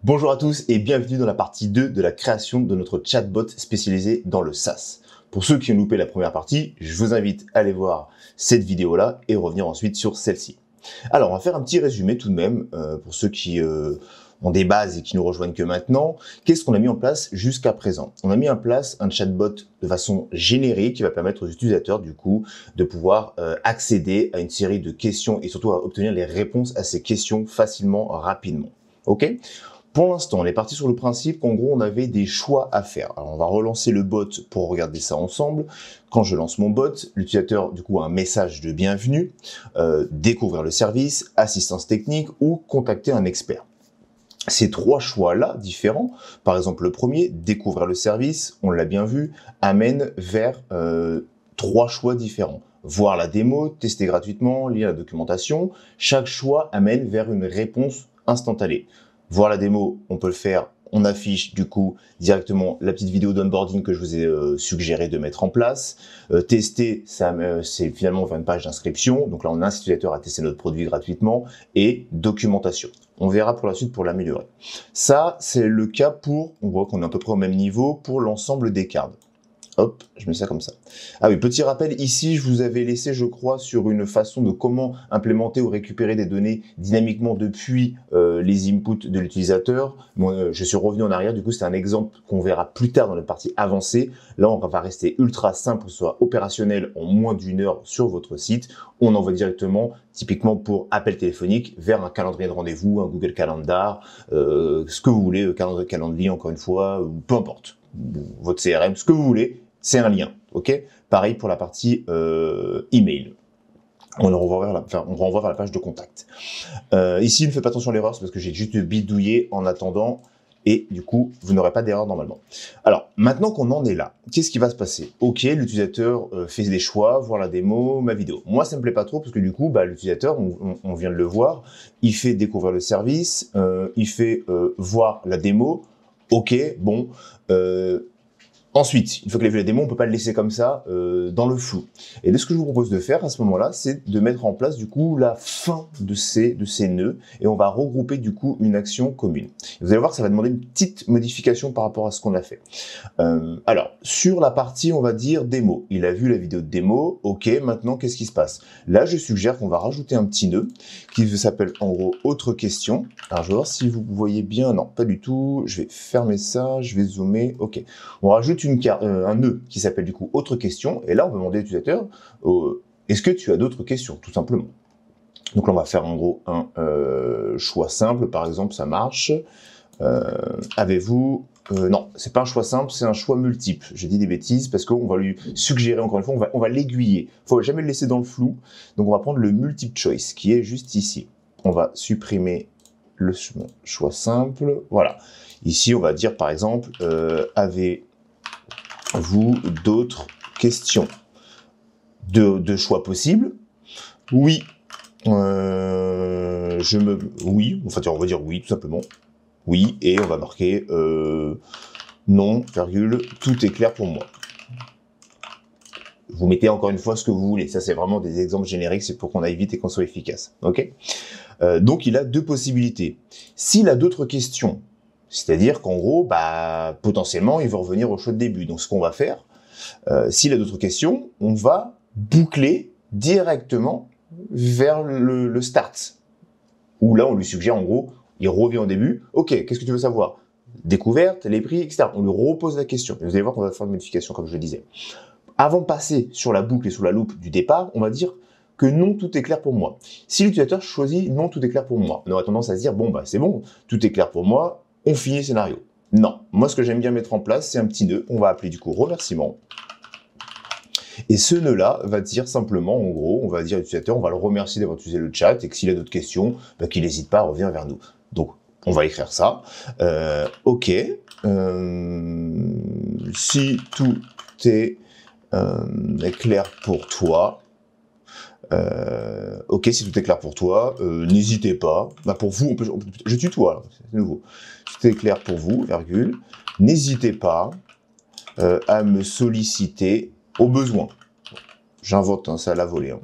Bonjour à tous et bienvenue dans la partie 2 de la création de notre chatbot spécialisé dans le SaaS. Pour ceux qui ont loupé la première partie, je vous invite à aller voir cette vidéo-là et revenir ensuite sur celle-ci. Alors, on va faire un petit résumé tout de même pour ceux qui ont des bases et qui nous rejoignent que maintenant. Qu'est-ce qu'on a mis en place jusqu'à présent? On a mis en place un chatbot de façon générique qui va permettre aux utilisateurs du coup de pouvoir accéder à une série de questions et surtout à obtenir les réponses à ces questions facilement, rapidement. Ok? Pour l'instant, on est parti sur le principe qu'en gros, on avait des choix à faire. Alors, on va relancer le bot pour regarder ça ensemble. Quand je lance mon bot, l'utilisateur, du coup, a un message de bienvenue, découvrir le service, assistance technique ou contacter un expert. Ces trois choix-là, différents, par exemple, le premier, découvrir le service, on l'a bien vu, amène vers trois choix différents. Voir la démo, tester gratuitement, lire la documentation. Chaque choix amène vers une réponse instantanée. Voir la démo, on peut le faire, on affiche du coup directement la petite vidéo d'onboarding que je vous ai suggéré de mettre en place. Tester, c'est finalement vers une page d'inscription. Donc là, on incite l'utilisateur à tester notre produit gratuitement. Et documentation. On verra pour la suite pour l'améliorer. Ça, c'est le cas pour, on voit qu'on est à peu près au même niveau pour l'ensemble des cards. Hop, je mets ça comme ça. Ah oui, petit rappel, ici, je vous avais laissé, je crois, sur une façon de comment implémenter ou récupérer des données dynamiquement depuis les inputs de l'utilisateur. Moi, je suis revenu en arrière, du coup, c'est un exemple qu'on verra plus tard dans la partie avancée. Là, on va rester ultra simple, pour que ce soit opérationnel en moins d'1 heure sur votre site. On envoie directement, typiquement pour appel téléphonique, vers un calendrier de rendez-vous, un Google Calendar, ce que vous voulez, Calendly, encore une fois, peu importe. Votre CRM, ce que vous voulez, c'est un lien, ok? Pareil pour la partie email. On renvoie vers la page de contact. Ici, ne faites pas attention à l'erreur, c'est parce que j'ai juste bidouillé en attendant, et du coup, vous n'aurez pas d'erreur normalement. Alors, maintenant qu'on en est là, qu'est-ce qui va se passer? Ok, l'utilisateur fait des choix, voir la démo, ma vidéo. Moi, ça me plaît pas trop, parce que du coup, l'utilisateur, on vient de le voir, il fait découvrir le service, il fait voir la démo. Ok, bon. Ensuite, une fois qu'il a vu la démo, on peut pas le laisser comme ça dans le flou. Et ce que je vous propose de faire à ce moment-là, c'est de mettre en place du coup la fin de ces nœuds et on va regrouper du coup une action commune. Et vous allez voir que ça va demander une petite modification par rapport à ce qu'on a fait. Alors, sur la partie, on va dire démo. Il a vu la vidéo de démo. Ok, maintenant, qu'est-ce qui se passe? Là, je suggère qu'on va rajouter un petit nœud qui s'appelle en gros autre question. Alors, je vais voir si vous voyez bien. Non, pas du tout. Je vais fermer ça. Je vais zoomer. Ok. On rajoute un nœud qui s'appelle du coup autre question. Et là, on va demander à l'utilisateur est-ce que tu as d'autres questions, tout simplement. Donc là, on va faire en gros un choix simple. Par exemple, ça marche. Avez-vous... non, c'est pas un choix simple, c'est un choix multiple. Je dis des bêtises parce qu'on va lui suggérer, encore une fois, on va l'aiguiller. Faut jamais le laisser dans le flou. Donc on va prendre le multiple choice qui est juste ici. On va supprimer le choix simple. Voilà. Ici, on va dire par exemple, avez-vous d'autres questions? De choix possibles? Oui. Oui, enfin on va dire oui, tout simplement. Oui, et on va marquer non, virgule, tout est clair pour moi. Vous mettez encore une fois ce que vous voulez. Ça, c'est vraiment des exemples génériques, c'est pour qu'on aille vite et qu'on soit efficace. Ok. Donc, il a deux possibilités. S'il a d'autres questions, c'est-à-dire qu'en gros, potentiellement, il va revenir au choix de début. Donc, ce qu'on va faire, s'il a d'autres questions, on va boucler directement vers le start. Où là, on lui suggère en gros, il revient au début. Ok, qu'est-ce que tu veux savoir? Découverte, les prix, etc. On lui repose la question. Et vous allez voir qu'on va faire une modification, comme je le disais. Avant de passer sur la boucle et sur la loupe du départ, on va dire que non, tout est clair pour moi. Si l'utilisateur choisit non, tout est clair pour moi, on aura tendance à se dire, bon, c'est bon, tout est clair pour moi, on finit le scénario. Non, moi, ce que j'aime bien mettre en place, c'est un petit nœud, on va appeler du coup remerciement. Et ce nœud-là va dire simplement, en gros, on va dire à l'utilisateur, on va le remercier d'avoir utilisé le chat et que s'il a d'autres questions, qu'il n'hésite pas à revenir vers nous. Donc, on va écrire ça. Ok. Si tout est clair pour toi, ok, si tout est clair pour toi, n'hésitez pas. Pour vous, je tutoie, c'est nouveau. Si tout est clair pour vous, virgule, n'hésitez pas à me solliciter au besoin. J'invente ça à la volée.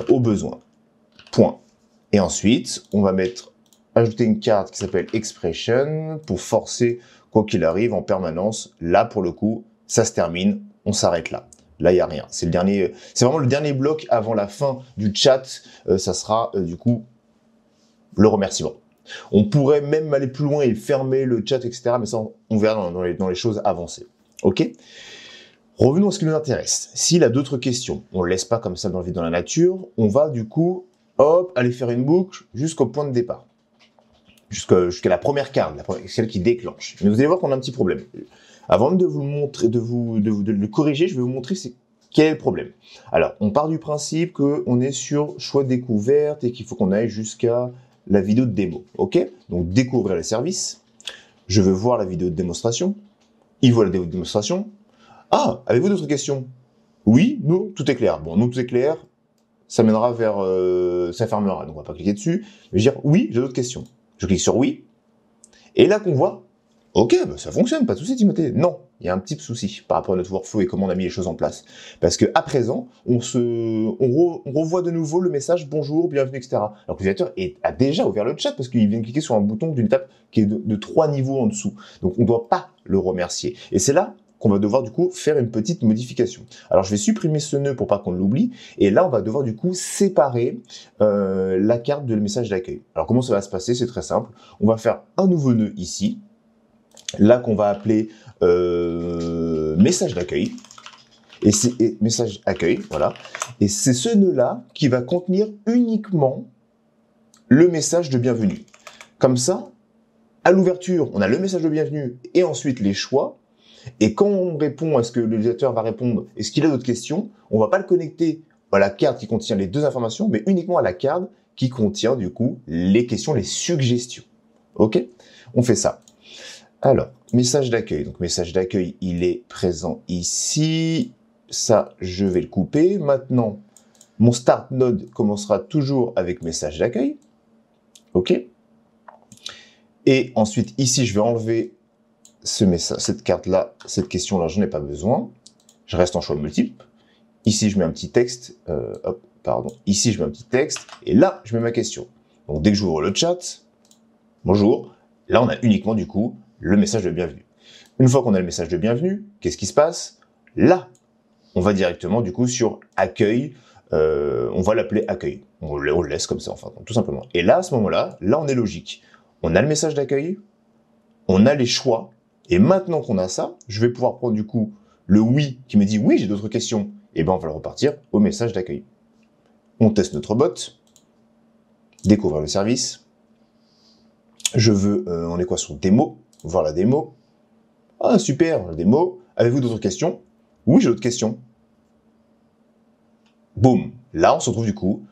Au besoin. Point. Et ensuite, on va mettre ajouter une carte qui s'appelle Expression pour forcer, quoi qu'il arrive, en permanence. Là, pour le coup, ça se termine, on s'arrête là. Là, il n'y a rien. C'est vraiment le dernier bloc avant la fin du chat. Ça sera, du coup, le remerciement. On pourrait même aller plus loin et fermer le chat, etc. Mais ça, on verra dans les choses avancées. OK? Revenons à ce qui nous intéresse. S'il a d'autres questions, on ne le laisse pas comme ça dans le vide dans la nature. On va, du coup, hop, aller faire une boucle jusqu'au point de départ. Jusqu'à la première carte, celle qui déclenche. Mais vous allez voir qu'on a un petit problème. Avant de vous montrer, de le corriger, je vais vous montrer quel est le problème. Alors, on part du principe qu'on est sur choix découverte et qu'il faut qu'on aille jusqu'à la vidéo de démo. OK? Donc, découvrir les services. Je veux voir la vidéo de démonstration. Il voit la vidéo de démonstration. Ah, avez-vous d'autres questions? Oui, non, tout est clair. Bon, non, tout est clair. Ça mènera vers... ça fermera, donc on va pas cliquer dessus. Je vais dire oui, j'ai d'autres questions. Je clique sur oui. Et là qu'on voit, ok, bah ça fonctionne, pas de souci Timothée. Non, il y a un petit souci par rapport à notre workflow et comment on a mis les choses en place. Parce que à présent, on revoit de nouveau le message bonjour, bienvenue, etc. Alors que l'utilisateur a déjà ouvert le chat parce qu'il vient de cliquer sur un bouton d'une étape qui est de 3 niveaux en dessous. Donc on ne doit pas le remercier. Et c'est là qu'on va devoir du coup faire une petite modification. Alors je vais supprimer ce nœud pour pas qu'on l'oublie, et là on va devoir du coup séparer la carte de le message d'accueil. Alors comment ça va se passer? C'est très simple. On va faire un nouveau nœud ici, là qu'on va appeler message d'accueil, et message accueil, voilà. Et c'est ce nœud-là qui va contenir uniquement le message de bienvenue. Comme ça, à l'ouverture, on a le message de bienvenue et ensuite les choix. Et quand on répond à ce que l'utilisateur va répondre, est-ce qu'il a d'autres questions, on va pas le connecter à la carte qui contient les deux informations, mais uniquement à la carte qui contient du coup les questions, les suggestions. Ok? On fait ça. Alors, message d'accueil. Donc message d'accueil, il est présent ici. Ça, je vais le couper. Maintenant, mon start node commencera toujours avec message d'accueil. Ok? Et ensuite, ici, je vais enlever cette carte-là, cette question-là, je n'en ai pas besoin. Je reste en choix multiple. Ici, je mets un petit texte. Ici, je mets un petit texte. Et là, je mets ma question. Donc, dès que j'ouvre le chat, bonjour. Là, on a uniquement, du coup, le message de bienvenue. Une fois qu'on a le message de bienvenue, qu'est-ce qui se passe? Là, on va directement, du coup, sur accueil. On va l'appeler accueil. On le laisse comme ça, enfin, tout simplement. Et là, à ce moment-là, là, on est logique. On a le message d'accueil. On a les choix. Et maintenant qu'on a ça, je vais pouvoir prendre du coup le oui qui me dit oui, j'ai d'autres questions. Et ben on va le repartir au message d'accueil. On teste notre bot, découvrir le service. Je veux, on est quoi sur démo, voir la démo. Ah super, la démo. Avez-vous d'autres questions? Oui, j'ai d'autres questions. Boum, là on se retrouve du coup.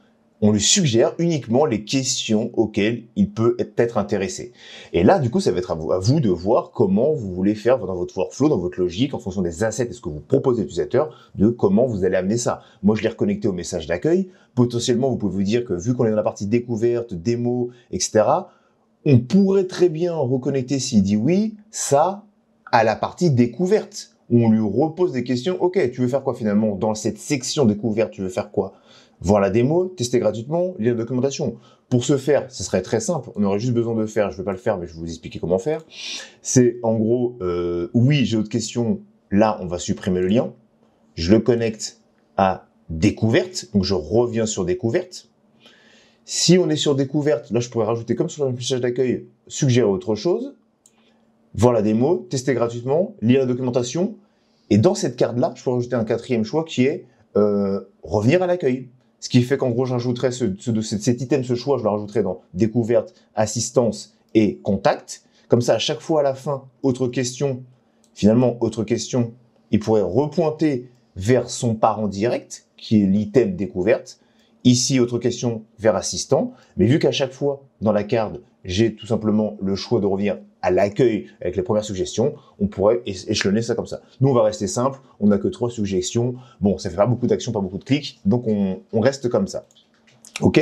On lui suggère uniquement les questions auxquelles il peut être intéressé. Et là, du coup, ça va être à vous de voir comment vous voulez faire dans votre workflow, dans votre logique, en fonction des assets et ce que vous proposez à l'utilisateur, de comment vous allez amener ça. Moi, je l'ai reconnecté au message d'accueil. Potentiellement, vous pouvez vous dire que vu qu'on est dans la partie découverte, démo, etc., on pourrait très bien reconnecter, s'il dit oui, ça à la partie découverte. Où on lui repose des questions. Ok, tu veux faire quoi finalement? Dans cette section découverte, tu veux faire quoi? Voir la démo, tester gratuitement, lire la documentation. Pour ce faire, ce serait très simple. On aurait juste besoin de faire, je ne vais pas le faire, mais je vais vous expliquer comment faire. C'est en gros, oui, j'ai d'autres questions. Là, on va supprimer le lien. Je le connecte à découverte. Donc, je reviens sur découverte. Si on est sur découverte, là, je pourrais rajouter, comme sur le message d'accueil, suggérer autre chose. Voir la démo, tester gratuitement, lire la documentation. Et dans cette carte-là, je pourrais rajouter un quatrième choix qui est revenir à l'accueil. Ce qui fait qu'en gros, j'ajouterai cet item, ce choix, je le rajouterai dans découverte, assistance et contact. Comme ça, à chaque fois à la fin, autre question, finalement, autre question, il pourrait repointer vers son parent direct, qui est l'item découverte. Ici, autre question vers assistant. Mais vu qu'à chaque fois, dans la carte, j'ai tout simplement le choix de revenir à l'accueil avec les premières suggestions, on pourrait échelonner ça comme ça. Nous, on va rester simple, on n'a que 3 suggestions. Bon, ça fait pas beaucoup d'actions, pas beaucoup de clics, donc on reste comme ça. Ok?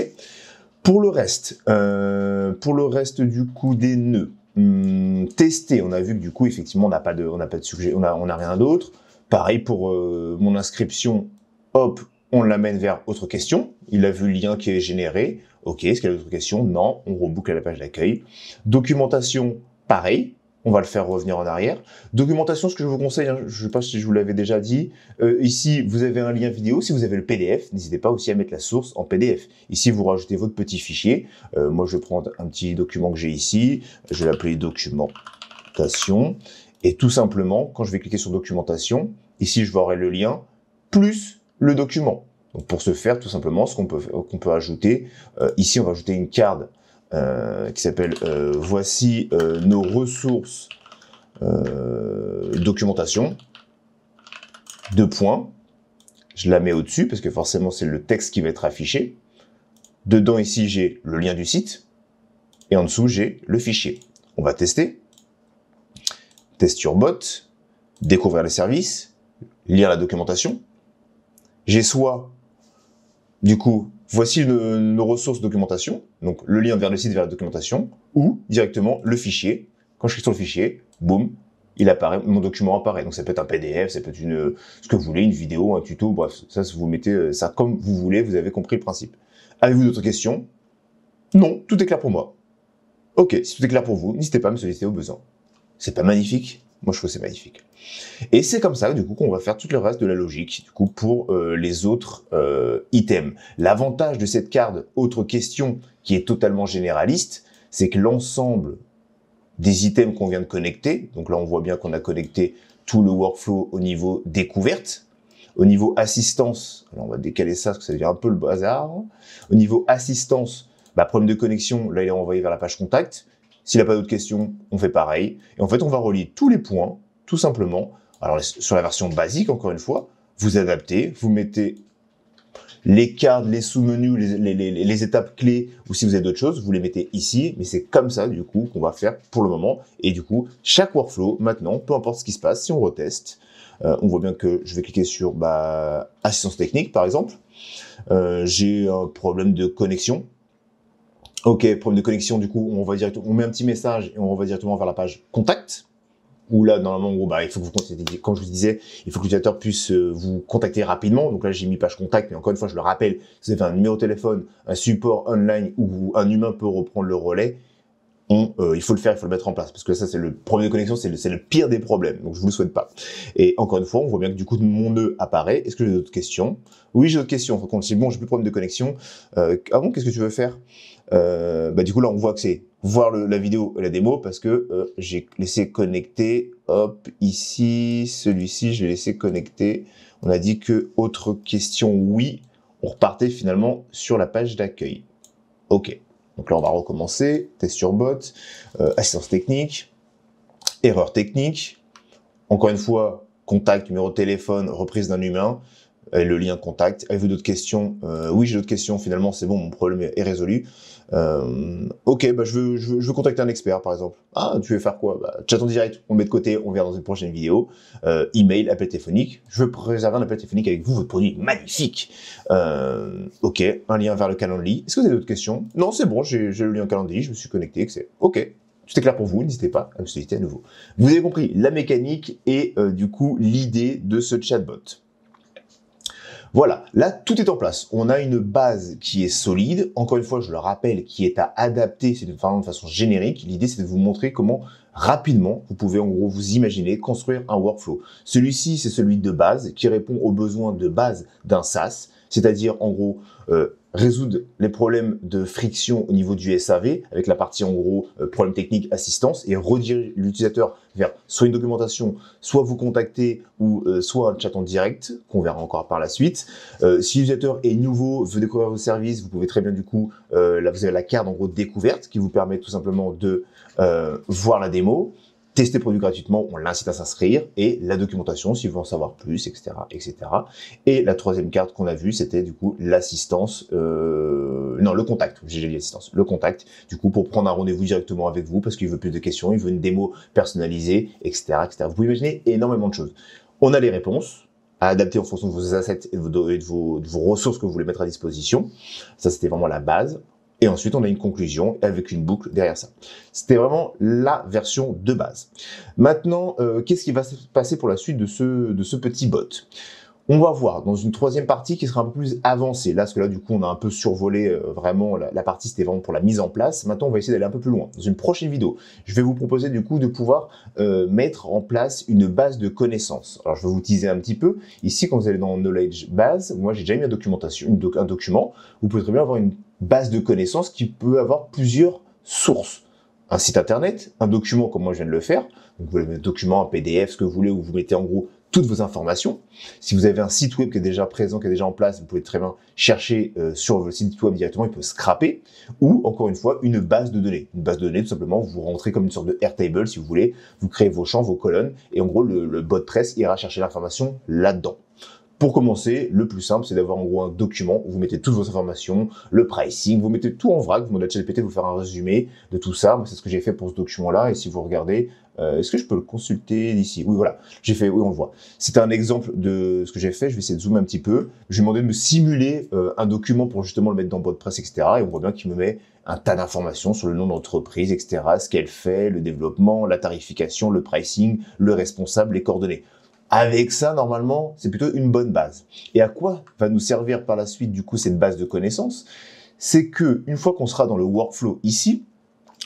Pour le reste du coup des nœuds, tester, on a vu que du coup, effectivement, on n'a pas de sujet, on a rien d'autre. Pareil pour mon inscription, hop, on l'amène vers autre question. Il a vu le lien qui est généré. Ok, est-ce qu'il y a d'autres questions? Non, on reboucle à la page d'accueil. Documentation, pareil. On va le faire revenir en arrière. Documentation, ce que je vous conseille, hein, je ne sais pas si je vous l'avais déjà dit, ici, vous avez un lien vidéo. Si vous avez le PDF, n'hésitez pas aussi à mettre la source en PDF. Ici, vous rajoutez votre petit fichier. Moi, je vais prendre un petit document que j'ai ici. Je vais l'appeler documentation. Et tout simplement, quand je vais cliquer sur documentation, ici, je vais avoir le lien plus le document. Donc, pour ce faire, tout simplement, ce qu'on peut ajouter, ici, on va ajouter une carte qui s'appelle voici nos ressources documentation, 2 points, je la mets au-dessus parce que forcément c'est le texte qui va être affiché. Dedans ici j'ai le lien du site et en dessous j'ai le fichier. On va tester, test sur bot, découvrir les services, lire la documentation. J'ai soit du coup voici nos ressources documentation, donc le lien vers le site, vers la documentation, ou directement le fichier. Quand je clique sur le fichier, boum, il apparaît, mon document apparaît. Donc ça peut être un PDF, ça peut être ce que vous voulez, une vidéo, un tuto, bref, ça vous mettez ça comme vous voulez, vous avez compris le principe. Avez-vous d'autres questions? Non, tout est clair pour moi. Ok, si tout est clair pour vous, n'hésitez pas à me solliciter au besoin. C'est pas magnifique? Moi, je trouve que c'est magnifique. Et c'est comme ça, du coup, qu'on va faire tout le reste de la logique, du coup, pour les autres items. L'avantage de cette carte, autre question, qui est totalement généraliste, c'est que l'ensemble des items qu'on vient de connecter, donc là, on voit bien qu'on a connecté tout le workflow au niveau découverte, au niveau assistance, alors on va décaler ça, parce que ça devient un peu le bazar. Au niveau assistance, problème de connexion, là, il est renvoyé vers la page contact. S'il n'a pas d'autres questions, on fait pareil. Et en fait, on va relier tous les points, tout simplement. Alors, sur la version basique, encore une fois, vous adaptez, vous mettez les cartes, les sous-menus, les étapes clés, ou si vous avez d'autres choses, vous les mettez ici. Mais c'est comme ça, du coup, qu'on va faire pour le moment. Et du coup, chaque workflow, maintenant, peu importe ce qui se passe, si on reteste, on voit bien que je vais cliquer sur assistance technique, par exemple. J'ai un problème de connexion. Ok, problème de connexion, du coup, on met un petit message et on va directement vers la page contact. Où là, normalement, il faut que vous contactiez, comme je vous disais, il faut que l'utilisateur puisse vous contacter rapidement. Donc là, j'ai mis page contact, mais encore une fois, je le rappelle, si vous avez un numéro de téléphone, un support online où un humain peut reprendre le relais, il faut le faire, il faut le mettre en place. Parce que ça, c'est le problème de connexion, c'est le pire des problèmes. Donc, je vous le souhaite pas. Et encore une fois, on voit bien que du coup, mon nœud apparaît. Est-ce que j'ai d'autres questions? Oui, j'ai d'autres questions. Par contre, c'est bon, j'ai plus de problème de connexion. Ah bon, qu'est-ce que tu veux faire? Du coup, là, on voit que c'est voir la vidéo et la démo parce que j'ai laissé connecter. Hop, ici, celui-ci, je l'ai laissé connecter. On a dit que autre question, oui. On repartait finalement sur la page d'accueil. Ok. Donc là, on va recommencer. Test sur bot, assistance technique, erreur technique. Encore une fois, contact, numéro de téléphone, reprise d'un humain, le lien contact. Avez-vous d'autres questions? Oui, j'ai d'autres questions. Finalement, c'est bon, mon problème est résolu. Ok, je veux contacter un expert, par exemple. Ah, tu veux faire quoi? Chat en direct, on le met de côté, on verra dans une prochaine vidéo. Email, appel téléphonique. Je veux réserver un appel téléphonique avec vous, votre produit magnifique. Ok, un lien vers le calendrier. Est-ce que vous avez d'autres questions? Non, c'est bon, j'ai le lien calendrier, je me suis connecté. Ok. Tout est clair pour vous, n'hésitez pas à me solliciter à nouveau. Vous avez compris la mécanique et du coup l'idée de ce chatbot. Voilà, là, tout est en place. On a une base qui est solide. Encore une fois, je le rappelle, qui est à adapter, c'est de façon générique. L'idée, c'est de vous montrer comment rapidement, vous pouvez en gros vous imaginer construire un workflow. Celui-ci, c'est celui de base qui répond aux besoins de base d'un SaaS, c'est-à-dire en gros résoudre les problèmes de friction au niveau du SAV avec la partie en gros problème technique, assistance et rediriger l'utilisateur vers soit une documentation, soit vous contacter ou soit un chat en direct qu'on verra encore par la suite. Si l'utilisateur est nouveau, veut découvrir vos services, vous pouvez très bien du coup, là vous avez la carte en gros de découverte qui vous permet tout simplement de voir la démo, tester le produit gratuitement, on l'incite à s'inscrire, et la documentation s'il veut en savoir plus, etc., etc. Et la troisième carte qu'on a vue, c'était du coup l'assistance, non, le contact, j'ai dit l'assistance, le contact, du coup, pour prendre un rendez-vous directement avec vous, parce qu'il veut plus de questions, il veut une démo personnalisée, etc., etc. Vous pouvez imaginer énormément de choses. On a les réponses, à adapter en fonction de vos assets et de vos ressources que vous voulez mettre à disposition. Ça, c'était vraiment la base. Et ensuite, on a une conclusion avec une boucle derrière ça. C'était vraiment la version de base. Maintenant, qu'est-ce qui va se passer pour la suite de ce petit bot? On va voir dans une troisième partie qui sera un peu plus avancée. Là, parce que là, du coup, on a un peu survolé vraiment la partie, c'était vraiment pour la mise en place. Maintenant, on va essayer d'aller un peu plus loin. Dans une prochaine vidéo, je vais vous proposer du coup de pouvoir mettre en place une base de connaissances. Alors, je vais vous teaser un petit peu. Ici, quand vous allez dans Knowledge Base, moi, j'ai déjà mis un document. Vous pouvez très bien avoir une base de connaissances qui peut avoir plusieurs sources. Un site internet, un document comme moi je viens de le faire. Donc, vous avez un document, un PDF, ce que vous voulez, où vous mettez en gros toutes vos informations. Si vous avez un site web qui est déjà présent, qui est déjà en place, vous pouvez très bien chercher sur le site web directement, il peut scraper, ou encore une fois, une base de données. Une base de données, tout simplement, vous rentrez comme une sorte de Airtable, si vous voulez, vous créez vos champs, vos colonnes, et en gros, le bot press ira chercher l'information là-dedans. Pour commencer, le plus simple, c'est d'avoir en gros un document où vous mettez toutes vos informations, le pricing, vous mettez tout en vrac, vous demandez à ChatGPT de vous faire un résumé de tout ça. Moi, c'est ce que j'ai fait pour ce document-là. Et si vous regardez, est-ce que je peux le consulter d'ici? Oui, voilà. J'ai fait, oui, on le voit. C'est un exemple de ce que j'ai fait. Je vais essayer de zoomer un petit peu. Je lui ai demandé de me simuler un document pour justement le mettre dans BotPress, etc. Et on voit bien qu'il me met un tas d'informations sur le nom d'entreprise, etc., ce qu'elle fait, le développement, la tarification, le pricing, le responsable, les coordonnées. Avec ça, normalement, c'est plutôt une bonne base. Et à quoi va nous servir par la suite, du coup, cette base de connaissances? C'est que une fois qu'on sera dans le workflow ici,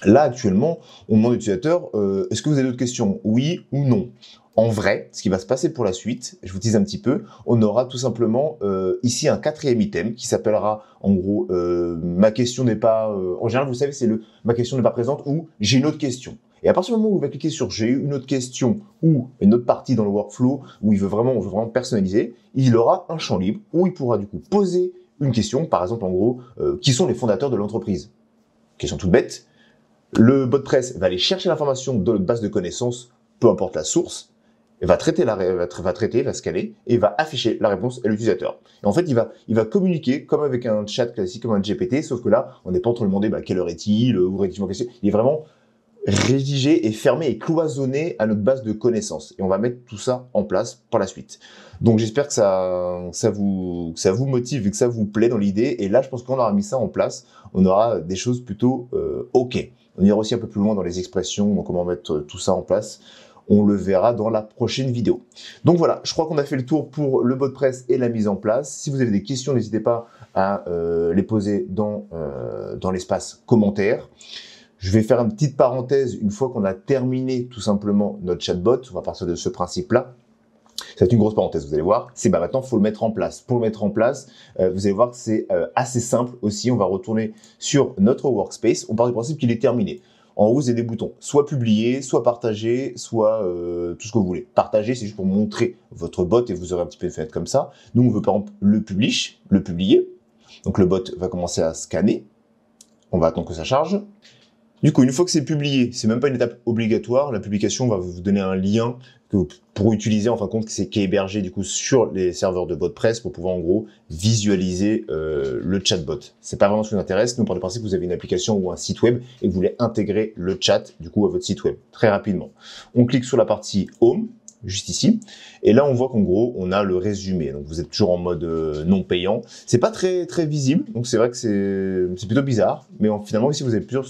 là, actuellement, on demande à l'utilisateur, est-ce que vous avez d'autres questions? Oui ou non? En vrai, ce qui va se passer pour la suite, je vous dis un petit peu, on aura tout simplement ici un quatrième item qui s'appellera, en gros, ma question n'est pas... en général, vous savez, c'est le ma question n'est pas présente ou j'ai une autre question. Et à partir du moment où vous va cliquer sur j'ai une autre question ou une autre partie dans le workflow où on veut vraiment personnaliser, il aura un champ libre où il pourra du coup poser une question, par exemple en gros, qui sont les fondateurs de l'entreprise? Question toute bête. Le bot press va aller chercher l'information dans notre base de connaissances, peu importe la source, va va scanner et va afficher la réponse à l'utilisateur. Et en fait, il va communiquer comme avec un chat classique, comme un GPT, sauf que là, on n'est pas en train de demander quelle heure est-il ou réactivement question. Il est vraiment rédigé et fermé et cloisonné à notre base de connaissances. Et on va mettre tout ça en place par la suite. Donc j'espère que ça vous motive et que ça vous plaît dans l'idée. Et là, je pense qu'on aura mis ça en place, on aura des choses plutôt OK. On ira aussi un peu plus loin dans les expressions, donc comment mettre tout ça en place. On le verra dans la prochaine vidéo. Donc voilà, je crois qu'on a fait le tour pour le BotPress et la mise en place. Si vous avez des questions, n'hésitez pas à les poser dans l'espace commentaires. Je vais faire une petite parenthèse une fois qu'on a terminé tout simplement notre chatbot. On va partir de ce principe-là. C'est une grosse parenthèse, vous allez voir. C'est maintenant, il faut le mettre en place. Pour le mettre en place, vous allez voir que c'est assez simple aussi. On va retourner sur notre workspace. On part du principe qu'il est terminé. En haut, vous avez des boutons, soit publier, soit partager, soit tout ce que vous voulez. Partager, c'est juste pour montrer votre bot et vous aurez un petit peu une fenêtre comme ça. Nous, on veut par exemple le publier. Donc le bot va commencer à scanner. On va attendre que ça charge. Du coup, une fois que c'est publié, c'est même pas une étape obligatoire. La publication va vous donner un lien que vous pourrez utiliser en fin de compte qui est hébergé du coup sur les serveurs de BotPress pour pouvoir en gros visualiser le chatbot. C'est pas vraiment ce qui nous intéresse. Nous, par le principe, vous avez une application ou un site web et que vous voulez intégrer le chat du coup à votre site web très rapidement. On clique sur la partie Home juste ici. Et là, on voit qu'en gros, on a le résumé. Donc, vous êtes toujours en mode non payant. C'est pas très visible. Donc, c'est vrai que c'est plutôt bizarre. Mais finalement, ici, vous avez plusieurs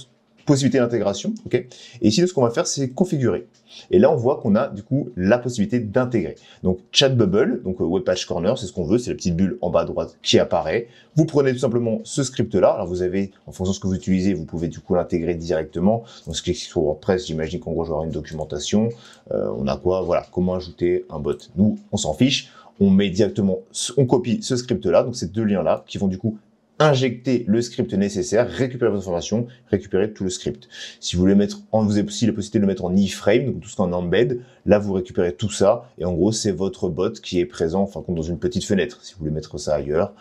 possibilité d'intégration, ok. Et ici, ce qu'on va faire, c'est configurer. Et là, on voit qu'on a du coup la possibilité d'intégrer. Donc, Chat Bubble, donc Web Page Corner, c'est ce qu'on veut, c'est la petite bulle en bas à droite qui apparaît. Vous prenez tout simplement ce script-là. Alors, vous avez, en fonction de ce que vous utilisez, vous pouvez du coup l'intégrer directement. Donc, ce qui est sur WordPress, j'imagine qu'en gros, j'aurai une documentation. On a quoi? Voilà, comment ajouter un bot. Nous, on s'en fiche. On met directement, on copie ce script-là, donc ces deux liens-là, qui vont du coup injecter le script nécessaire, récupérer vos informations, récupérer tout le script. Si vous voulez mettre, vous avez aussi la possibilité de le mettre en iframe, donc tout ce qu'en embed, là vous récupérez tout ça, et en gros c'est votre bot qui est présent, enfin dans une petite fenêtre, si vous voulez mettre ça ailleurs.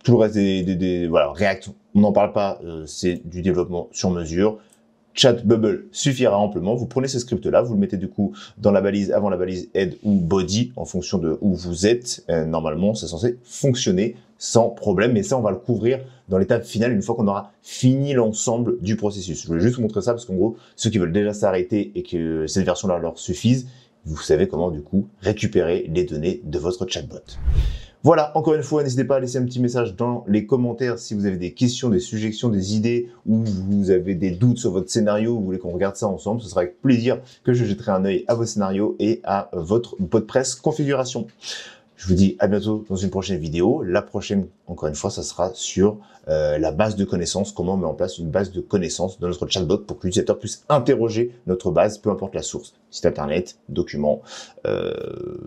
Tout le reste voilà, React, on n'en parle pas, c'est du développement sur mesure. Chat Bubble suffira amplement. Vous prenez ce script-là, vous le mettez du coup dans la balise, avant la balise head ou body, en fonction de où vous êtes. Normalement, c'est censé fonctionner sans problème, mais ça, on va le couvrir dans l'étape finale une fois qu'on aura fini l'ensemble du processus. Je voulais juste vous montrer ça parce qu'en gros, ceux qui veulent déjà s'arrêter et que cette version-là leur suffise, vous savez comment du coup récupérer les données de votre chatbot. Voilà, encore une fois, n'hésitez pas à laisser un petit message dans les commentaires si vous avez des questions, des suggestions, des idées ou vous avez des doutes sur votre scénario, vous voulez qu'on regarde ça ensemble. Ce sera avec plaisir que je jetterai un œil à vos scénarios et à votre BotPress configuration. Je vous dis à bientôt dans une prochaine vidéo. La prochaine, encore une fois, ça sera sur la base de connaissances, comment on met en place une base de connaissances dans notre chatbot pour que l'utilisateur puisse interroger notre base, peu importe la source, site internet, document,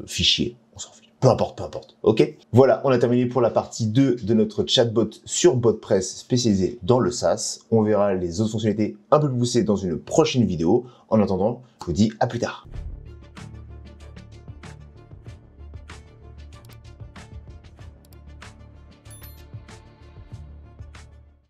fichier, on s'en fiche. Peu importe, ok? Voilà, on a terminé pour la partie 2 de notre chatbot sur BotPress spécialisé dans le SaaS. On verra les autres fonctionnalités un peu plus poussées dans une prochaine vidéo. En attendant, je vous dis à plus tard.